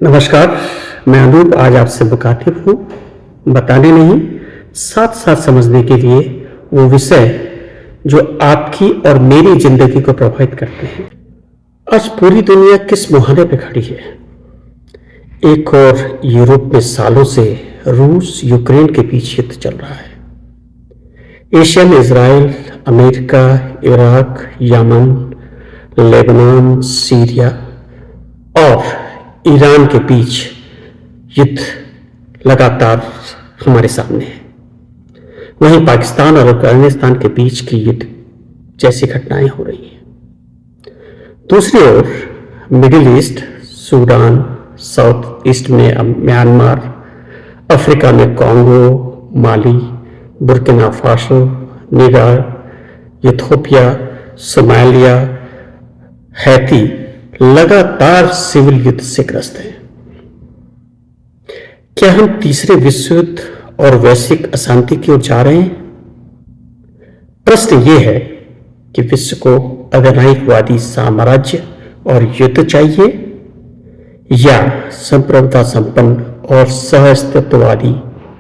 नमस्कार, मैं अनूप आज आपसे मुखातिब हूँ, बताने नहीं, साथ-साथ समझने के लिए वो विषय जो आपकी और मेरी ज़िंदगी को प्रभावित करते हैं। आज पूरी दुनिया किस मुहाने पे खड़ी है? एक ओर यूरोप में सालों से रूस, यूक्रेन के बीच युद्ध चल रहा है। एशिया में Israel, America, Iraq, Yemen, Lebanon, Syria और ईरान के बीच युद्ध लगातार हमारे सामने है। वहीं पाकिस्तान और अफगानिस्तान के बीच की युद्ध जैसी घटनाएं हो रही हैं। दूसरी ओर Middle East, Sudan, South East में म्यांमार, अफ्रीका में Congo, Mali, Burkina Faso, Niger, Ethiopia, Somalia, Haiti लगातार सिविल युद्ध से ग्रस्त हैं। क्या हम तीसरे विश्व युद्ध और वैश्विक अशांति की ओर जा रहे हैं? प्रश्न यह है कि विश्व को अवैधानिकवादी साम्राज्य और युद्ध चाहिए या संप्रभुता संपन्न और सहअस्तित्ववादी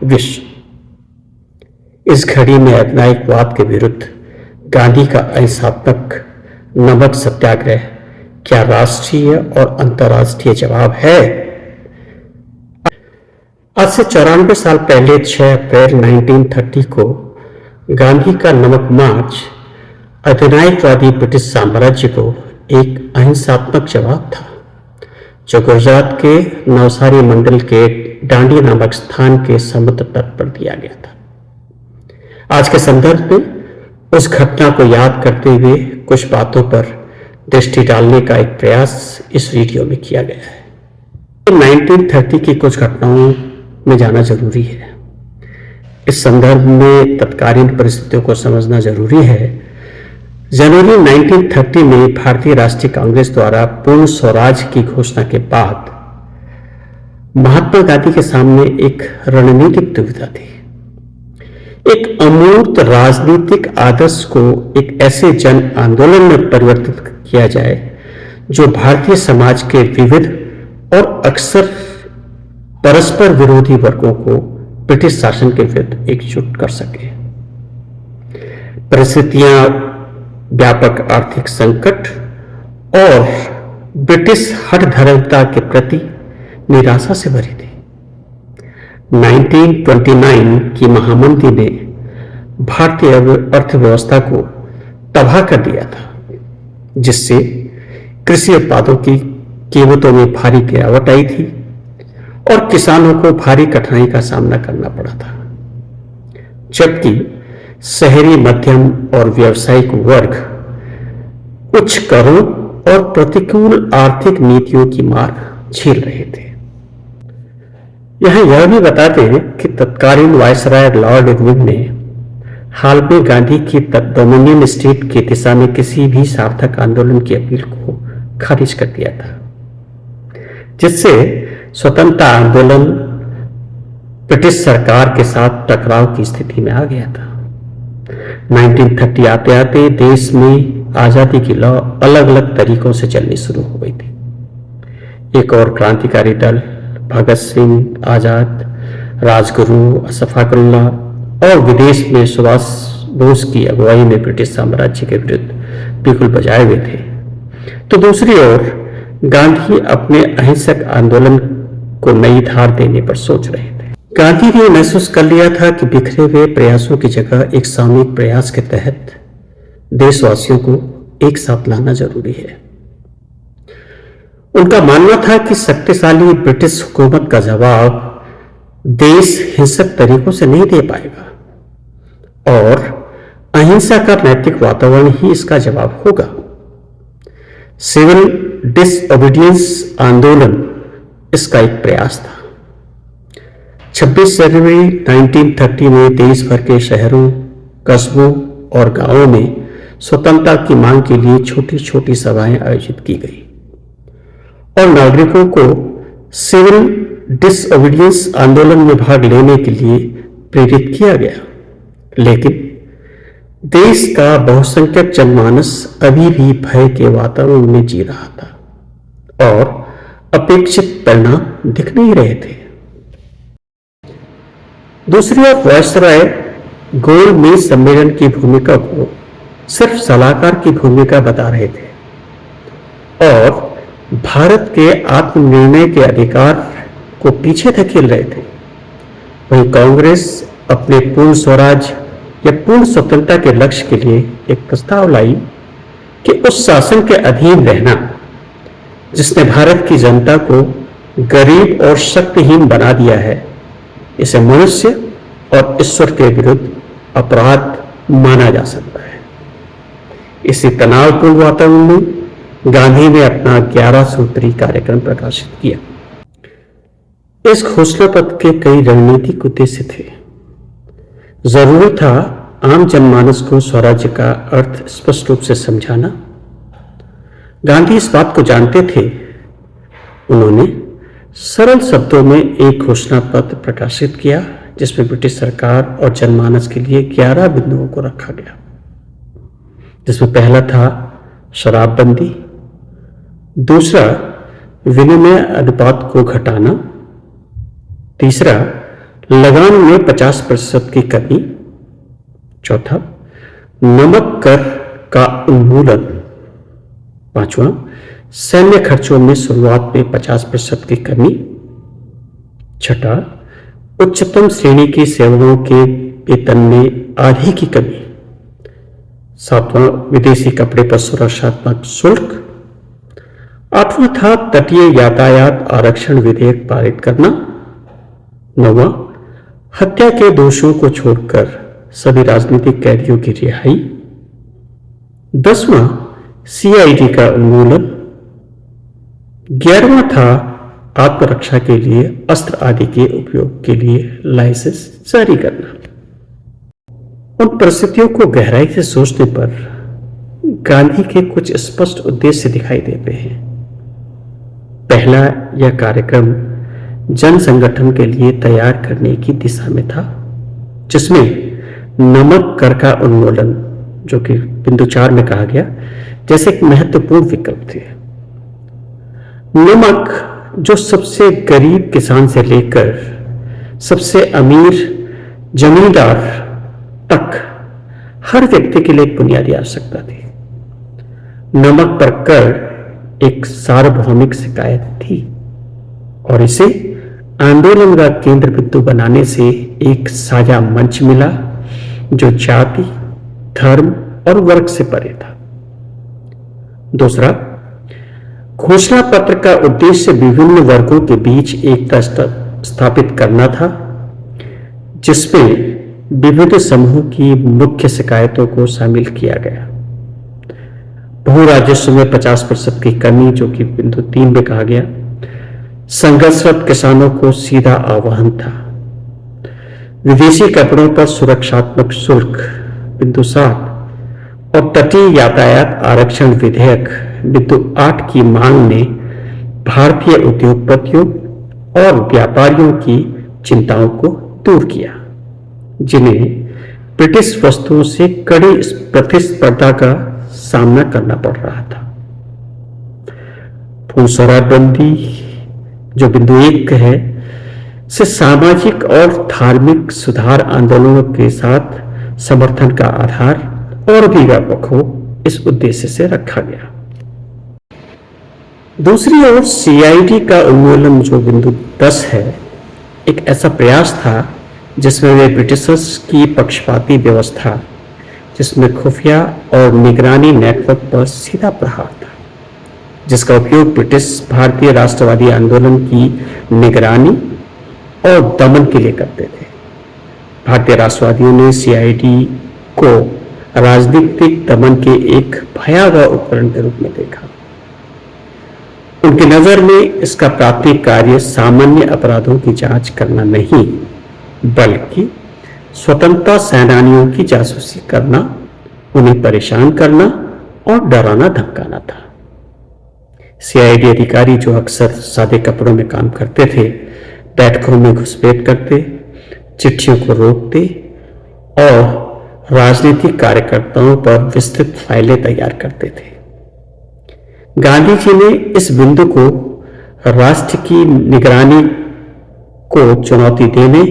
विश्व? इस घड़ी में अवैधानिकवाद के विरुद्ध गांधी का अहिंसात्मक नमक सत्याग्रह क्या राष्ट्रीय और अंतर्राष्ट्रीय जवाब है? आज से 94 साल पहले 6 अप्रैल 1930 को गांधी का नमक मार्च अधिनायकवादी ब्रिटिश साम्राज्य को एक अहिंसात्मक जवाब था, जो गुजरात के नवसारी मंडल के डांडी नामक स्थान के समुद्र तट पर दिया गया था। आज के संदर्भ में उस घटना को याद करते हुए कुछ बातों पर दृष्टि डालने का एक प्रयास इस वीडियो में किया गया है। 1930 की कुछ घटनाओं में जाना जरूरी है। इस संदर्भ में तत्कालीन परिस्थितियों को समझना जरूरी है। जनवरी 1930 में भारतीय राष्ट्रीय कांग्रेस द्वारा पूर्ण स्वराज की घोषणा के बाद महात्मा गांधी के सामने एक रणनीतिक दुविधा थी। एक अमूर्त राजनीतिक आदर्श को एक ऐसे जन आंदोलन में परिवर्तित किया जाए जो भारतीय समाज के विविध और अक्सर परस्पर विरोधी वर्गों को ब्रिटिश शासन के विरुद्ध एकजुट कर सके। परिस्थितियां व्यापक आर्थिक संकट और ब्रिटिश हठधर्मिता के प्रति निराशा से भरी थी। 1929 की महामंदी ने भारतीय अर्थव्यवस्था को तबाह कर दिया था, जिससे कृषि उत्पादों की कीमतों में भारी गिरावट आई थी और किसानों को भारी कठिनाई का सामना करना पड़ा था, जबकि शहरी मध्यम और व्यावसायिक वर्ग उच्च करों और प्रतिकूल आर्थिक नीतियों की मार झेल रहे थे। यहां यह भी बताते हैं कि तत्कालीन वायसराय लॉर्ड इरविन ने हाल में गांधी की डोमिनियन स्टेट की दिशा में किसी भी सार्थक आंदोलन की अपील को खारिज कर दिया था, जिससे स्वतंत्रता आंदोलन ब्रिटिश सरकार के साथ टकराव की स्थिति में आ गया था। 1930 आते आते देश में आजादी की लौ अलग अलग तरीकों से चलनी शुरू हो गई थी। एक और क्रांतिकारी दल भगत सिंह, आजाद, राजगुरु, अशफाकुल्लाह और विदेश में सुभाष बोस की अगुवाई में ब्रिटिश साम्राज्य के विरुद्ध बिगुल बजाए हुए थे। तो दूसरी ओर गांधी अपने अहिंसक आंदोलन को नई धार देने पर सोच रहे थे। गांधी ने महसूस कर लिया था कि बिखरे हुए प्रयासों की जगह एक सामूहिक प्रयास के तहत देशवासियों को एक साथ लाना जरूरी है। उनका मानना था कि शक्तिशाली ब्रिटिश हुकूमत का जवाब देश हिंसक तरीकों से नहीं दे पाएगा और अहिंसा का नैतिक वातावरण ही इसका जवाब होगा। सिविल डिसओबीडियंस आंदोलन इसका एक प्रयास था। 26 जनवरी 1930 में देश भर के शहरों, कस्बों और गांवों में स्वतंत्रता की मांग के लिए छोटी छोटी सभाएं आयोजित की गई और नागरिकों को सिविल डिसओबीडियंस आंदोलन में भाग लेने के लिए प्रेरित किया गया। लेकिन देश का बहुसंख्यक जनमानस अभी भी भय के वातावरण में जी रहा था और अपेक्षित परिणाम दिख नहीं रहे थे। दूसरी ओर वायसराय गोलमेज सम्मेलन की भूमिका को सिर्फ सलाहकार की भूमिका बता रहे थे और भारत के आत्मनिर्णय के अधिकार को पीछे धकेल रहे थे। वहीं कांग्रेस अपने पूर्ण स्वराज या पूर्ण स्वतंत्रता के लक्ष्य के लिए एक प्रस्ताव लाई कि उस शासन के अधीन रहना जिसने भारत की जनता को गरीब और शक्तिहीन बना दिया है, इसे मनुष्य और ईश्वर के विरुद्ध अपराध माना जा सकता है। इसी तनावपूर्ण वातावरण में गांधी ने अपना 11 सूत्री कार्यक्रम प्रकाशित किया। इस घोषणा पत्र के कई रणनीतिक उद्देश्य थे। जरूरी था आम जनमानस को स्वराज्य का अर्थ स्पष्ट रूप से समझाना। गांधी इस बात को जानते थे। उन्होंने सरल शब्दों में एक घोषणा पत्र प्रकाशित किया जिसमें ब्रिटिश सरकार और जनमानस के लिए 11 बिंदुओं को रखा गया, जिसमें पहला था शराबबंदी, दूसरा विनिमय अनुपात को घटाना, तीसरा लगान में 50% की कमी, चौथा नमक कर का उन्मूलन, पांचवा सैन्य खर्चों में शुरुआत में 50% की कमी, छठा उच्चतम श्रेणी की सेवाओं के वेतन में आधी की कमी, सातवां विदेशी कपड़े पर सुरक्षात्मक शुल्क, आठवां था तटीय यातायात आरक्षण विधेयक पारित करना, नौवां हत्या के दोषियों को छोड़कर सभी राजनीतिक कैदियों की रिहाई, 10वां सीआईडी का उन्मूलन, 11वां था आत्मरक्षा के लिए अस्त्र आदि के उपयोग के लिए लाइसेंस जारी करना। उन परिस्थितियों को गहराई से सोचने पर गांधी के कुछ स्पष्ट उद्देश्य दिखाई देते हैं। पहला, यह कार्यक्रम जन संगठन के लिए तैयार करने की दिशा में था, जिसमें नमक कर का उन्मूलन, जो कि बिंदु 4 में कहा गया, जैसे एक महत्वपूर्ण विकल्प थे। नमक जो सबसे गरीब किसान से लेकर सबसे अमीर जमींदार तक हर व्यक्ति के लिए एक बुनियादी आवश्यकता थी। नमक पर कर एक सार्वभौमिक शिकायत थी और इसे आंदोलन का केंद्र बिंदु बनाने से एक साझा मंच मिला जो जाति, धर्म और वर्ग से परे था। दूसरा, घोषणा पत्र का उद्देश्य विभिन्न वर्गों के बीच एकता स्थापित करना था, जिसमें विविध समूहों की मुख्य शिकायतों को शामिल किया गया। भू राजस्व में 50% की कमी, जो कि बिंदु 3 में कहा गया, संघर्षरत किसानों को सीधा आह्वान था। विदेशी कपड़ों पर सुरक्षात्मक शुल्क, बिंदु 7, और तटीय यातायात आरक्षण विधेयक, बिंदु 8 की मांग ने भारतीय उद्योगपतियों और व्यापारियों की चिंताओं को दूर किया, जिन्हें ब्रिटिश वस्तुओं से कड़ी प्रतिस्पर्धा का सामना करना पड़ रहा था। पूर्ण शराबबंदी, जो बिंदु 1 है, से सामाजिक और धार्मिक सुधार आंदोलनों के साथ समर्थन का आधार और भी व्यापक हो, इस उद्देश्य से रखा गया। दूसरी ओर सीआईडी का उन्मूलन, जो बिंदु 10 है, एक ऐसा प्रयास था जिसमें वे ब्रिटिशर्स की पक्षपाती व्यवस्था, जिसमें खुफिया और निगरानी नेटवर्क पर सीधा प्रहार था, जिसका उपयोग ब्रिटिश भारतीय राष्ट्रवादी आंदोलन की निगरानी और दमन के लिए करते थे। भारतीय राष्ट्रवादियों ने सीआईडी को राजनीतिक दमन के एक भयावह उपकरण के रूप में देखा। उनकी नजर में इसका प्राथमिक कार्य सामान्य अपराधों की जांच करना नहीं, बल्कि स्वतंत्रता सेनानियों की जासूसी करना, उन्हें परेशान करना और डराना धमकाना था। सीआईडी अधिकारी, जो अक्सर सादे कपड़ों में काम करते थे, बैठकों में घुसपैठ करते, चिट्ठियों को रोकते और राजनीतिक कार्यकर्ताओं पर विस्तृत फाइलें तैयार करते थे। गांधी जी ने इस बिंदु को राष्ट्र की निगरानी को चुनौती देने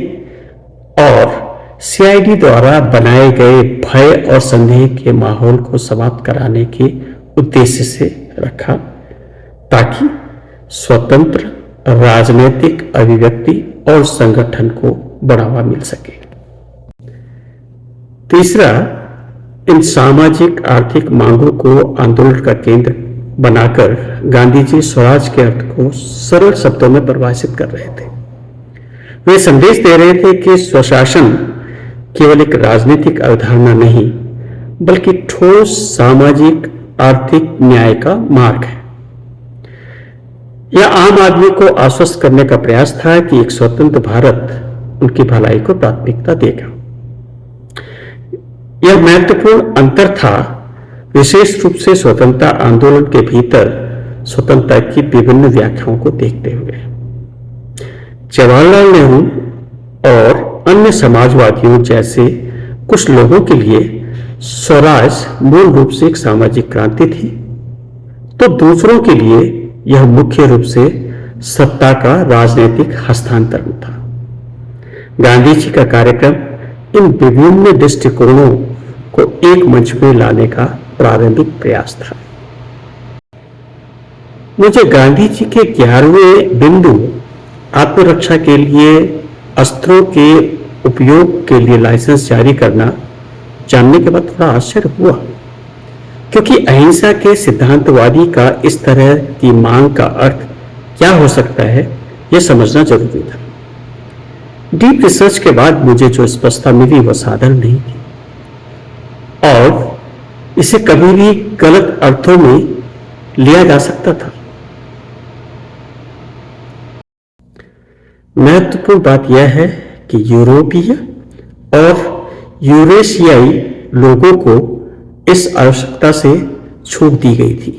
और सीआईडी द्वारा बनाए गए भय और संदेह के माहौल को समाप्त कराने के उद्देश्य से रखा, ताकि स्वतंत्र राजनीतिक अभिव्यक्ति और संगठन को बढ़ावा मिल सके। तीसरा, इन सामाजिक आर्थिक मांगों को आंदोलन का केंद्र बनाकर गांधी जी स्वराज के अर्थ को सरल शब्दों में परिभाषित कर रहे थे। वे संदेश दे रहे थे कि स्वशासन केवल एक राजनीतिक अवधारणा नहीं, बल्कि ठोस सामाजिक आर्थिक न्याय का मार्ग है। यह आम आदमी को आश्वस्त करने का प्रयास था कि एक स्वतंत्र भारत उनकी भलाई को प्राथमिकता देगा। यह महत्वपूर्ण अंतर था, विशेष रूप से स्वतंत्रता आंदोलन के भीतर स्वतंत्रता की विभिन्न व्याख्याओं को देखते हुए। जवाहरलाल नेहरू और अन्य समाजवादियों जैसे कुछ लोगों के लिए स्वराज मूल रूप से एक सामाजिक क्रांति थी, तो दूसरों के लिए यह मुख्य रूप से सत्ता का राजनीतिक हस्तांतरण था। गांधी जी का कार्यक्रम इन विभिन्न दृष्टिकोणों को एक मंच में लाने का प्रारंभिक प्रयास था। मुझे गांधी जी के 11वें बिंदु आत्मरक्षा के लिए अस्त्रों के उपयोग के लिए लाइसेंस जारी करना जानने के बाद थोड़ा आश्चर्य हुआ, क्योंकि अहिंसा के सिद्धांतवादी का इस तरह की मांग का अर्थ क्या हो सकता है, यह समझना जरूरी था। डीप रिसर्च के बाद मुझे जो स्पष्टता मिली वह साधारण नहीं थी और इसे कभी भी गलत अर्थों में लिया जा सकता था। महत्वपूर्ण बात यह है कि यूरोपीय और यूरेशियाई लोगों को इस आवश्यकता से छूट दी गई थी।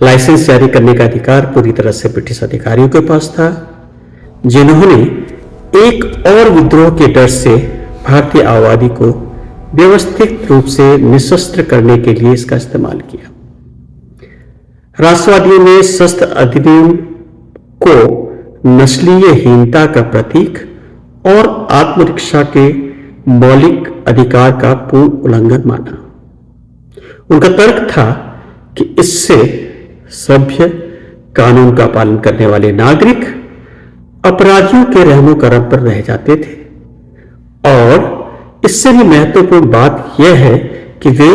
लाइसेंस जारी करने का अधिकार पूरी तरह से ब्रिटिश अधिकारियों के पास था, जिन्होंने एक और विद्रोह के डर से भारतीय आबादी को व्यवस्थित रूप से निशस्त्र करने के लिए इसका इस्तेमाल किया। राष्ट्रवादियों ने शस्त्र अधिनियम को नस्लीय हीनता का प्रतीक और आत्मरक्षा के मौलिक अधिकार का पूर्ण उल्लंघन माना। उनका तर्क था कि इससे सभ्य कानून का पालन करने वाले नागरिक अपराधियों के रहमो करम पर रह जाते थे, और इससे भी महत्वपूर्ण बात यह है कि वे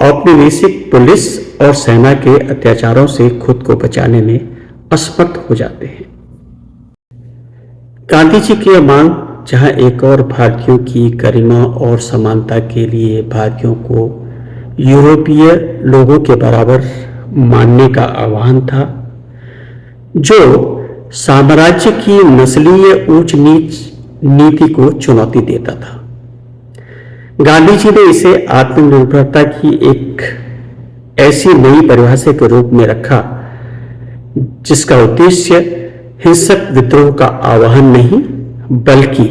औपनिवेशिक पुलिस और सेना के अत्याचारों से खुद को बचाने में असमर्थ हो जाते हैं। गांधी जी की यह मांग, जहां एक और भारतीयों की गरिमा और समानता के लिए भारतीयों को यूरोपीय लोगों के बराबर मानने का आह्वान था, जो साम्राज्य की नस्लीय ऊंच नीच नीति को चुनौती देता था। गांधी जी ने इसे आत्मनिर्भरता की एक ऐसी नई परिभाषा के रूप में रखा, जिसका उद्देश्य हिंसक विद्रोह का आह्वान नहीं, बल्कि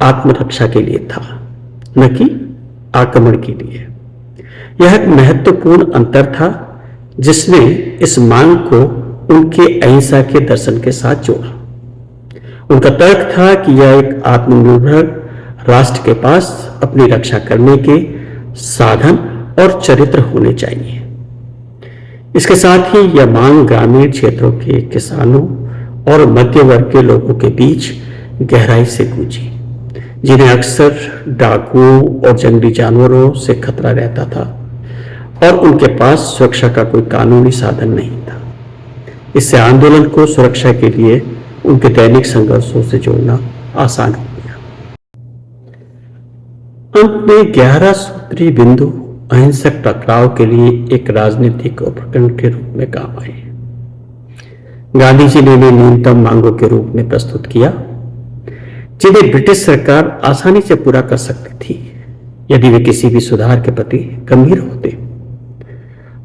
आत्मरक्षा के लिए था, न कि आक्रमण के लिए। यह एक महत्वपूर्ण अंतर था, जिसने इस मांग को उनके अहिंसा के दर्शन के साथ जोड़ा। उनका तर्क था कि यह एक आत्मनिर्भर राष्ट्र के पास अपनी रक्षा करने के साधन और चरित्र होने चाहिए। इसके साथ ही यह मांग ग्रामीण क्षेत्रों के किसानों और मध्य वर्ग के लोगों के बीच गहराई से गूंजी, जिन्हें अक्सर डाकुओं और जंगली जानवरों से खतरा रहता था और उनके पास सुरक्षा का कोई कानूनी साधन नहीं था। इससे आंदोलन को सुरक्षा के लिए उनके दैनिक संघर्षों से जोड़ना आसान हो गया। अंत में 11 सूत्री बिंदु अहिंसक टकराव के लिए एक राजनीतिक उपकरण के रूप में काम आए। गांधी जी ने इन्हें न्यूनतम मांगों के रूप में प्रस्तुत किया, जिन्हें ब्रिटिश सरकार आसानी से पूरा कर सकती थी यदि वे किसी भी सुधार के प्रति गंभीर होते।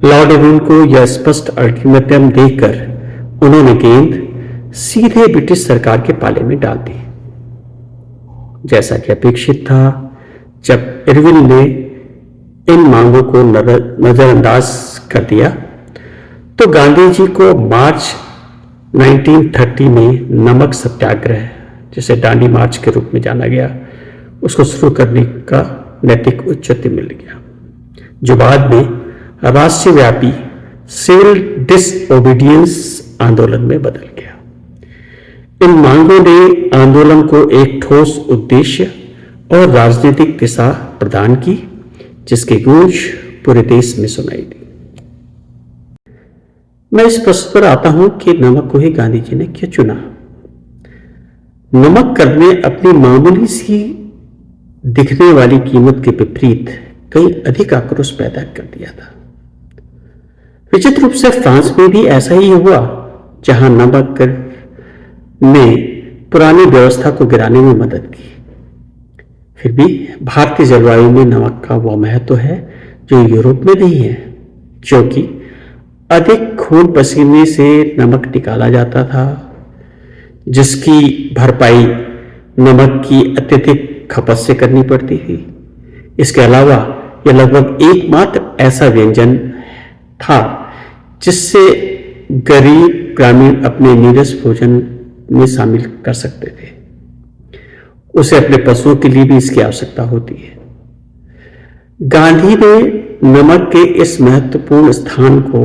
लॉर्ड इरविन को यह स्पष्ट अल्टीमेटम देकर उन्होंने गेंद सीधे ब्रिटिश सरकार के पाले में डाल दी। जैसा कि अपेक्षित था, जब इरविन ने इन मांगों को नजरअंदाज कर दिया, तो गांधी जी को मार्च 1930 में नमक सत्याग्रह, जिसे दांडी मार्च के रूप में जाना गया, उसको शुरू करने का नैतिक औचित्य मिल गया, जो बाद में राष्ट्रव्यापी सिविल डिसओबीडियंस आंदोलन में बदल गया। इन मांगों ने आंदोलन को एक ठोस उद्देश्य और राजनीतिक दिशा प्रदान की, जिसकी गूंज पूरे देश में सुनाई दी। मैं इस प्रश्न पर आता हूं कि नमक को ही गांधी जी ने क्यों चुना। नमक कर ने अपनी मामूली सी दिखने वाली कीमत के विपरीत कई अधिक आक्रोश पैदा कर दिया था। विचित्र रूप से फ्रांस में भी ऐसा ही हुआ, जहां नमक कर ने पुरानी व्यवस्था को गिराने में मदद की। फिर भी भारतीय जलवायु में नमक का वह महत्व है जो यूरोप में नहीं है, क्योंकि अधिक खून पसीने से नमक निकाला जाता था, जिसकी भरपाई नमक की अत्यधिक खपत से करनी पड़ती थी। इसके अलावा यह लगभग एकमात्र ऐसा व्यंजन था जिससे गरीब ग्रामीण अपने नीरस भोजन में शामिल कर सकते थे। उसे अपने पशुओं के लिए भी इसकी आवश्यकता होती है। गांधी ने नमक के इस महत्वपूर्ण स्थान को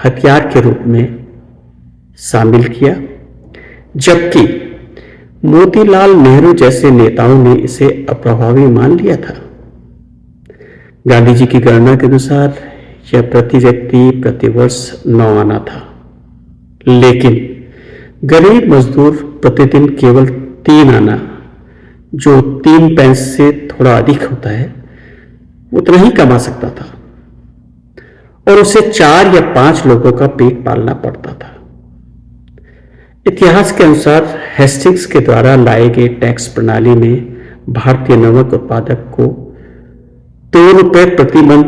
हथियार के रूप में शामिल किया, जबकि मोतीलाल नेहरू जैसे नेताओं ने इसे अप्रभावी मान लिया था। गांधी जी की गणना के अनुसार यह प्रति व्यक्ति प्रति वर्ष 9 आना था, लेकिन गरीब मजदूर प्रतिदिन केवल 3 आना, जो 3 पैसे से थोड़ा अधिक होता है, उतना ही कमा सकता था और उसे 4 या 5 लोगों का पेट पालना पड़ता था। इतिहास के अनुसार हेस्टिंग्स के द्वारा लाए गए टैक्स प्रणाली ने भारतीय नमक उत्पादक को 2 रुपए प्रति मन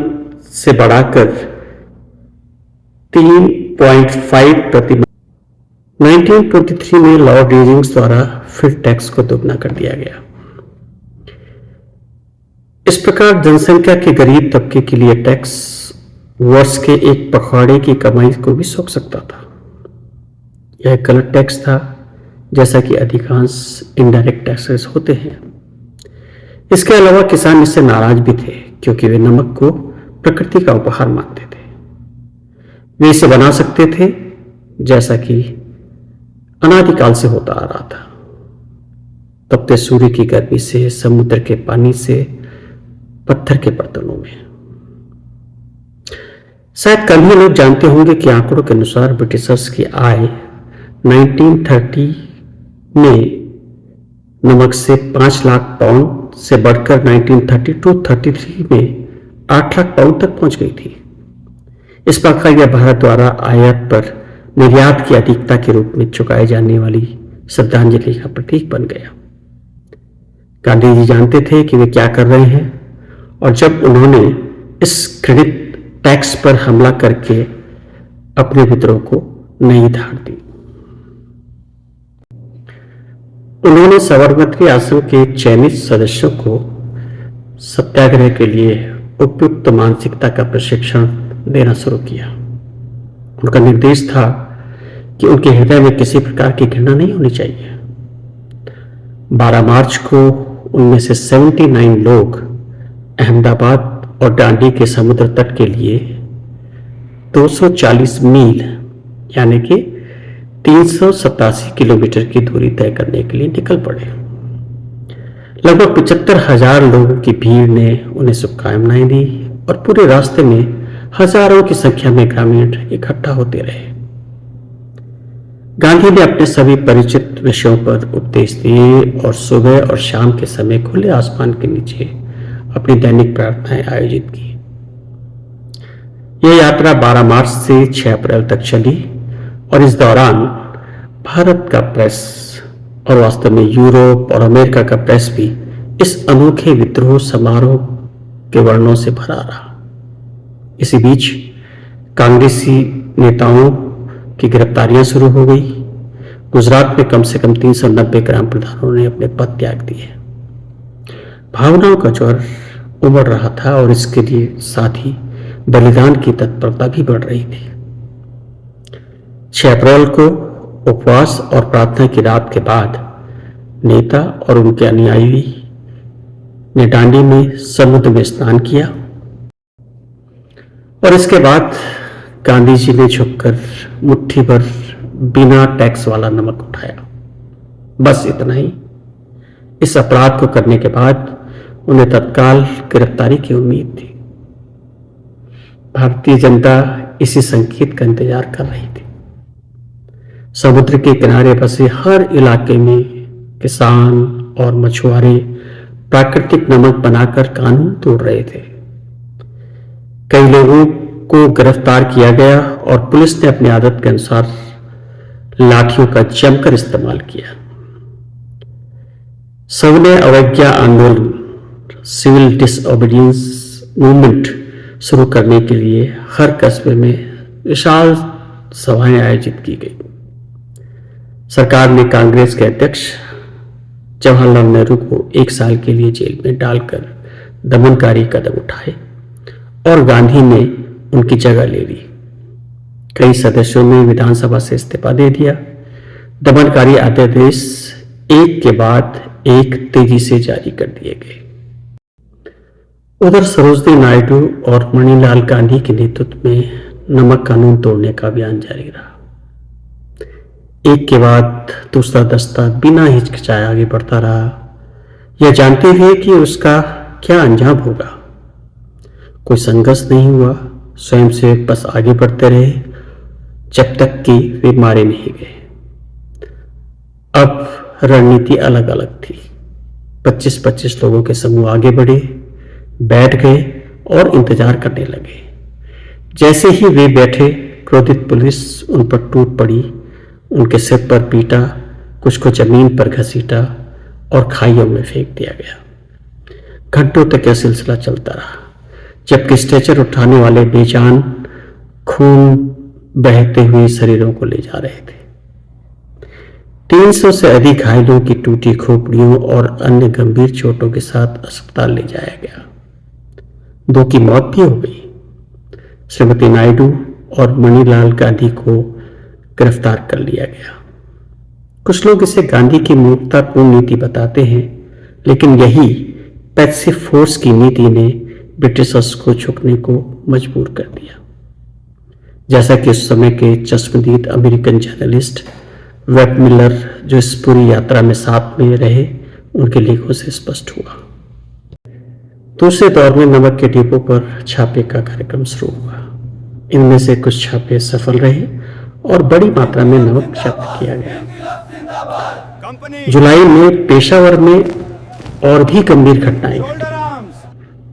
से बढ़ाकर 3.5 प्रति मन। 1923 में लॉर्ड हेस्टिंग्स द्वारा फिर टैक्स को दोगुना कर दिया गया। इस प्रकार जनसंख्या के गरीब तबके के लिए टैक्स वर्ष के एक पखवाड़े की कमाई को भी सोख सकता था। यह गलत टैक्स था, जैसा कि अधिकांश इनडायरेक्ट टैक्सेस होते हैं। इसके अलावा किसान इससे नाराज भी थे, क्योंकि वे नमक को प्रकृति का उपहार मानते थे। वे इसे बना सकते थे, जैसा कि अनादिकाल से होता आ रहा था। तपते सूर्य की गर्मी से, समुद्र के पानी से, पत्थर के बर्तनों में। शायद कम ही लोग जानते होंगे कि आंकड़ों के अनुसार ब्रिटिशर्स की आय 1930 में नमक से 5 लाख पाउंड से बढ़कर 1932-33 में 8 लाख पाउंड तक पहुंच गई थी। इस प्रकार यह भारत द्वारा आयात पर निर्यात की अधिकता के रूप में चुकाई जाने वाली श्रद्धांजलि का प्रतीक बन गया। गांधी जी जानते थे कि वे क्या कर रहे हैं, और जब उन्होंने इस घृणित टैक्स पर हमला करके अपने विद्रोह को नई धार दी। उन्होंने साबरमती आश्रम के चयनित सदस्यों को सत्याग्रह के लिए उपयुक्त मानसिकता का प्रशिक्षण देना शुरू किया। उनका निर्देश था कि उनके हृदय में किसी प्रकार की घृणा नहीं होनी चाहिए। 12 मार्च को उनमें से 79 लोग अहमदाबाद और दांडी के समुद्र तट के लिए 240 मील यानी कि 387 किलोमीटर की दूरी तय करने के लिए निकल पड़े। लगभग 75,000 लोगों की भीड़ ने उन्हें शुभकामनाएं दी और पूरे रास्ते में हजारों की संख्या में ग्रामीण इकट्ठा होते रहे। गांधी ने अपने सभी परिचित विषयों पर उपदेश दिए और सुबह और शाम के समय खुले आसमान के नीचे अपनी दैनिक प्रार्थनाएं आयोजित की। यह यात्रा 12 मार्च से 6 अप्रैल तक चली और इस दौरान भारत का प्रेस और वास्तव में यूरोप और अमेरिका का प्रेस भी इस अनोखे विद्रोह समारोह के वर्णों से भरा रहा। इसी बीच कांग्रेसी नेताओं की गिरफ्तारियां शुरू हो गई। गुजरात में कम से कम 390 ग्राम प्रधानों ने अपने पद त्याग दिए। भावनाओं का ज्वर उमड़ रहा था और इसके लिए साथ ही बलिदान की तत्परता भी बढ़ रही थी। 6 अप्रैल को उपवास और प्रार्थना की रात के बाद नेता और उनके अनुयायी ने डांडी में समुद्र में स्नान किया और इसके बाद गांधी जी ने झुककर मुट्ठी भर बिना टैक्स वाला नमक उठाया। बस इतना ही। इस अपराध को करने के बाद उन्हें तत्काल गिरफ्तारी की उम्मीद थी। भारतीय जनता इसी संकेत का इंतजार कर रही थी। समुद्र के किनारे बसे हर इलाके में किसान और मछुआरे प्राकृतिक नमक बनाकर कानून तोड़ रहे थे। कई लोगों को गिरफ्तार किया गया और पुलिस ने अपनी आदत के अनुसार लाठियों का जमकर इस्तेमाल किया। सबने अवज्ञा आंदोलन, सिविल डिसओबीडियंस मूवमेंट शुरू करने के लिए हर कस्बे में विशाल सभाएं आयोजित की गई। सरकार ने कांग्रेस के अध्यक्ष जवाहरलाल नेहरू को 1 साल के लिए जेल में डालकर दमनकारी कदम उठाए और गांधी ने उनकी जगह ले ली। कई सदस्यों ने विधानसभा से इस्तीफा दे दिया। दमनकारी अध्यादेश एक के बाद एक तेजी से जारी कर दिए गए। उधर सरोजिनी नायडू और मणिलाल गांधी के नेतृत्व में नमक कानून तोड़ने का अभियान जारी रहा। एक के बाद दूसरा दस्ता बिना हिचकिचाए आगे बढ़ता रहा, यह जानते हुए कि उसका क्या अंजाम होगा। कोई संघर्ष नहीं हुआ, स्वयं से बस आगे बढ़ते रहे जब तक कि वे मारे नहीं गए। अब रणनीति अलग अलग थी। 25-25 लोगों के समूह आगे बढ़े, बैठ गए और इंतजार करने लगे। जैसे ही वे बैठे, क्रोधित पुलिस उन पर टूट पड़ी, उनके सिर पर पीटा, कुछ को जमीन पर घसीटा और खाइयों में फेंक दिया गया। घंटों तक यह सिलसिला चलता रहा, जबकि स्ट्रेचर उठाने वाले बेजान खून बहते हुए शरीरों को ले जा रहे थे। 300 से अधिक घायलों की टूटी खोपड़ियों और अन्य गंभीर चोटों के साथ अस्पताल ले जाया गया। 2 की मौत भी हो गई। श्रीमती नायडू और मणिलाल गांधी को गिरफ्तार कर लिया गया। कुछ लोग इसे गांधी की मूर्खतापूर्ण नीति बताते हैं, लेकिन यही पैसिव फोर्स की नीति ने ब्रिटिशर्स को झुकने को मजबूर कर दिया। जैसा कि उस समय के चश्मदीद अमेरिकन जर्नलिस्ट वेब मिलर, जो इस पूरी यात्रा में साथ में रहे, उनके लेखों से स्पष्ट हुआ। दूसरे दौर में नमक के डिपो पर छापे का कार्यक्रम शुरू हुआ। इनमें से कुछ छापे सफल रहे और बड़ी मात्रा में नमक जब्त किया गया। जुलाई में पेशावर में और भी गंभीर घटनाएं घटी।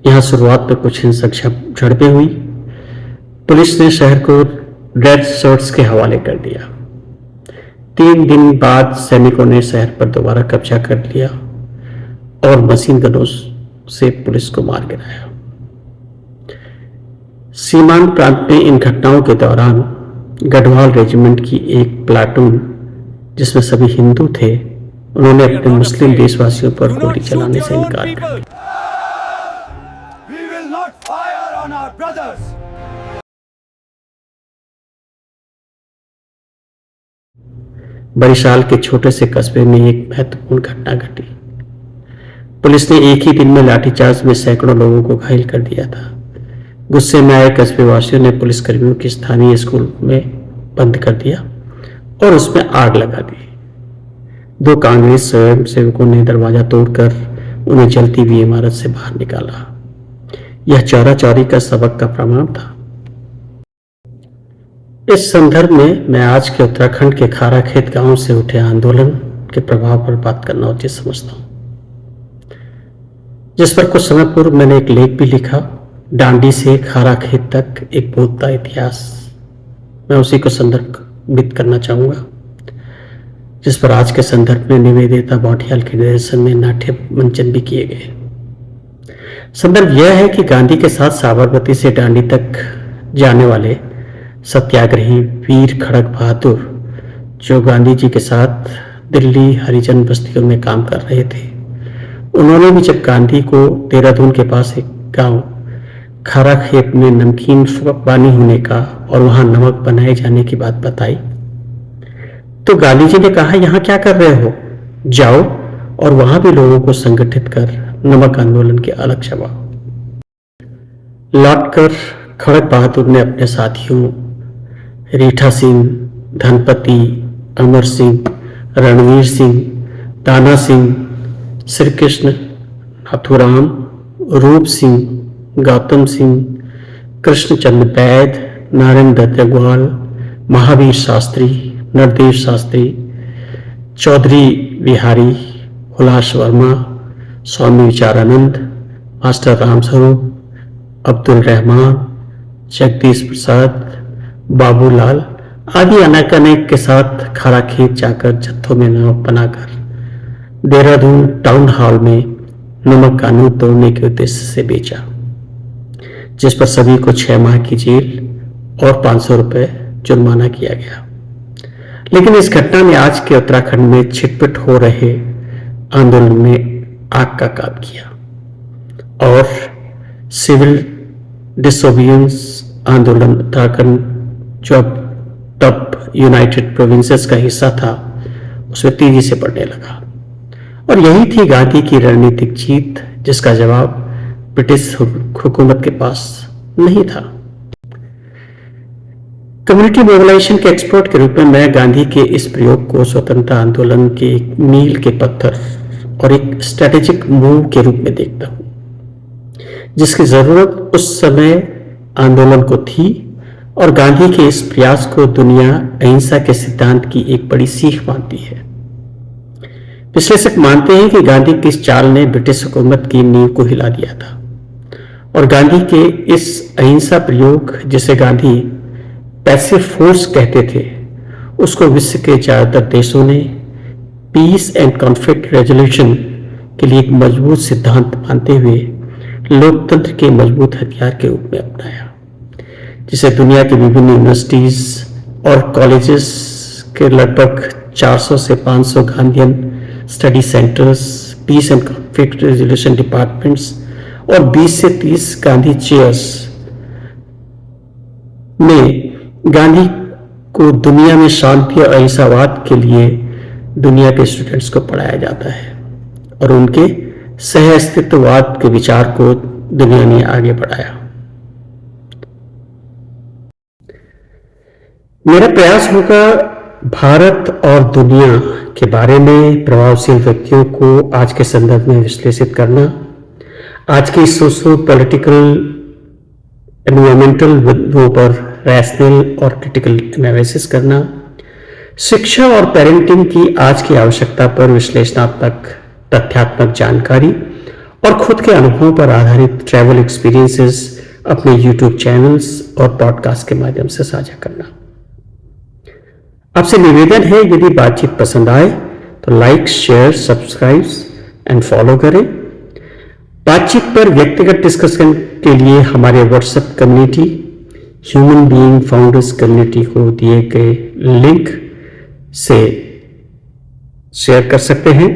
यहां शुरुआत में कुछ हिंसक झड़पें हुई। पुलिस ने शहर को रेड शर्ट्स के हवाले कर दिया। 3 दिन बाद सैनिकों ने शहर पर दोबारा कब्जा कर लिया और मशीन गनों से पुलिस को मार गिराया। सीमांत प्रांत में इन घटनाओं के दौरान गढ़वाल रेजिमेंट की एक प्लाटून, जिसमें सभी हिंदू थे, उन्होंने अपने मुस्लिम देशवासियों पर गोली चलाने से इनकार कर दिया। बरिशाल के छोटे से कस्बे में एक महत्वपूर्ण घटना घटी। पुलिस ने एक ही दिन में लाठीचार्ज में सैकड़ों लोगों को घायल कर दिया था। गुस्से में आए कस्बे वासियों ने पुलिसकर्मियों की स्थानीय स्कूल में बंद कर दिया और उसमें आग लगा दी। 2 कांग्रेस स्वयं सेवकों ने दरवाजा तोड़कर उन्हें जलती हुई इमारत से बाहर निकाला। यह चौरा-चौरी का सबक का प्रमाण था। इस संदर्भ में मैं आज के उत्तराखंड के खाराखेत गांव से उठे आंदोलन के प्रभाव पर बात करना उचित समझता हूं, जिस पर कुछ समय पूर्व मैंने एक लेख भी लिखा, डांडी से खाराखेत तक एक बोलता इतिहास। मैं उसी को संदर्भित करना चाहूंगा, जिस पर आज के संदर्भ में निवेदिता बौटियाल के निर्देशन में नाट्य मंचन भी किए गए। संदर्भ यह है कि गांधी के साथ साबरमती से डांडी तक जाने वाले सत्याग्रही वीर खड़ग बहादुर, जो गांधी जी के साथ दिल्ली हरिजन बस्तियों में काम कर रहे थे, उन्होंने भी जब गांधी को देहरादून के पास एक गांव खाराखेत में नमकीन पानी होने का और वहां नमक बनाए जाने की बात बताई, तो गांधी जी ने कहा, यहां क्या कर रहे हो, जाओ और वहां भी लोगों को संगठित कर नमक आंदोलन के अलग जवाब। लौटकर खड़क बहादुर ने अपने साथियों रीठा सिंह, धनपति, अमर सिंह, रणवीर सिंह, दाना सिंह, श्री कृष्ण, नाथुराम, रूप सिंह, गौतम सिंह, कृष्णचंद्र वैद, नारायण दत्त अग्रवाल, महावीर शास्त्री, नरदेव शास्त्री, चौधरी बिहारी, हुलास वर्मा, स्वामी विचारानंद, मास्टर रामस्वरूप, अब्दुल रहमान, जगदीश प्रसाद, बाबूलाल आदि अनेक के साथ खारा खेत जाकर जत्थों में नाव बनाकर देहरादून टाउन हॉल में नमक कानून तोड़ने के उद्देश्य से बेचा, जिस पर सभी को 6 माह की जेल और 500 रुपए जुर्माना किया गया। लेकिन इस घटना ने आज के उत्तराखंड में छिटपिट हो रहे आंदोलन में आग का काम किया और सिविल डिसोबिडियंस आंदोलन उत्तराखंड जो अब तब यूनाइटेड प्रोविंसेस का हिस्सा था उसमें तेजी से बढ़ने लगा। और यही थी गांधी की रणनीतिक जीत, जिसका जवाब ब्रिटिश हुकूमत के पास नहीं था। कम्युनिटी मोबिलाइजेशन के एक्सपर्ट के रूप में मैं गांधी के इस प्रयोग को स्वतंत्रता आंदोलन के एक मील के पत्थर और एक स्ट्रेटेजिक मूव के रूप में देखता हूं, जिसकी जरूरत उस समय आंदोलन को थी और गांधी के इस प्रयास को दुनिया अहिंसा के सिद्धांत की एक बड़ी सीख मानती है। विश्लेषक मानते हैं कि गांधी की इस चाल ने ब्रिटिश हुकूमत की नींव को हिला दिया था और गांधी के इस अहिंसा प्रयोग, जिसे गांधी पैसिव फोर्स कहते थे, उसको विश्व के ज्यादातर देशों ने पीस एंड कॉन्फ्लिक्ट रेजोल्यूशन के लिए एक मजबूत सिद्धांत मानते हुए लोकतंत्र के मजबूत हथियार के रूप में अपनाया, जिसे दुनिया की विभिन्न यूनिवर्सिटीज और कॉलेजेस के लगभग 400 से 500 Gandhian study centres, peace and conflict resolution departments और 20 से 30 गांधी चेयर्स में गांधी को दुनिया में शांति और अहिंसावाद के लिए दुनिया के स्टूडेंट्स को पढ़ाया जाता है और उनके सह अस्तित्ववाद के विचार को दुनिया ने आगे बढ़ाया। मेरा प्रयास होगा भारत और दुनिया के बारे में प्रभावशील व्यक्तियों को आज के संदर्भ में विश्लेषित करना, आज की सोशो पॉलिटिकल एनवायरमेंटल मुद्दों पर रैशनल और क्रिटिकल एनालिसिस करना, शिक्षा और पेरेंटिंग की आज की आवश्यकता पर विश्लेषणात्मक तथ्यात्मक जानकारी और खुद के अनुभवों पर आधारित ट्रैवल एक्सपीरियंसेस अपने YouTube चैनल्स और पॉडकास्ट के माध्यम से साझा करना। आपसे निवेदन है, यदि बातचीत पसंद आए तो like, share, subscribe and follow करें। बातचीत पर व्यक्तिगत डिस्कशन के लिए हमारे WhatsApp community human being founders community को दिए गए लिंक से शेयर कर सकते हैं।